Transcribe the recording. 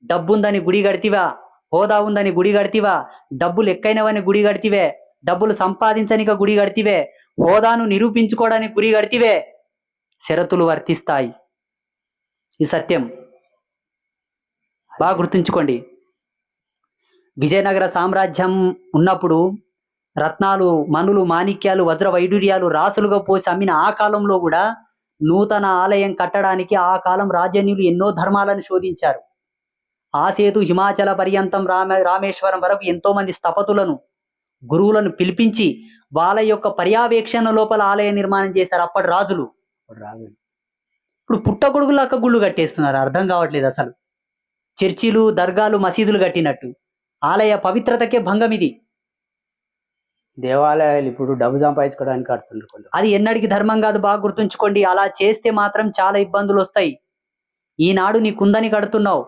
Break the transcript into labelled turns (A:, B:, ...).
A: డబ్బుందని గుడి కడితివా, హోదా ఉందని గుడి కడితివా, డబ్బులు ఎక్కైనవని గుడి కడితివే, డబ్బులు సంపాదించనిక గుడి కడితివే, హోదాను నిరూపించుకోవడానికి గుడి కడితివే, షరతులు వర్తిస్తాయి. ఈ సత్యం బాగా గుర్తుంచుకోండి. విజయనగర సామ్రాజ్యం ఉన్నప్పుడు రత్నాలు, మనులు, మాణిక్యాలు, వజ్ర వైడూర్యాలు రాసులుగా పోసి అమ్మిన ఆ కాలంలో కూడా నూతన ఆలయం కట్టడానికి ఆ కాలం రాజన్యులు ఎన్నో ధర్మాలను శోధించారు. ఆ సేతు హిమాచల పర్యంతం రామేశ్వరం వరకు ఎంతో మంది స్థపతులను, గురువులను పిలిపించి వాళ్ళ యొక్క పర్యవేక్షణ లోపల ఆలయ నిర్మాణం చేశారు అప్పటి రాజులు. ఇప్పుడు పుట్టగొడుగులాక గుళ్ళు కట్టేస్తున్నారు, అర్థం కావట్లేదు అసలు. చర్చిలు, దర్గాలు, మసీదులు కట్టినట్టు ఆలయ పవిత్రతకే భంగం ఇది.
B: దేవాలయాలు ఇప్పుడు డబ్బు సంపాదించుకోవడానికి కడుతున్నారు కొంచెం.
A: అది ఎన్నడికి ధర్మం కాదు, బాగా గుర్తుంచుకోండి. అలా చేస్తే మాత్రం చాలా ఇబ్బందులు వస్తాయి. ఈనాడు నీకుందని కడుతున్నావు,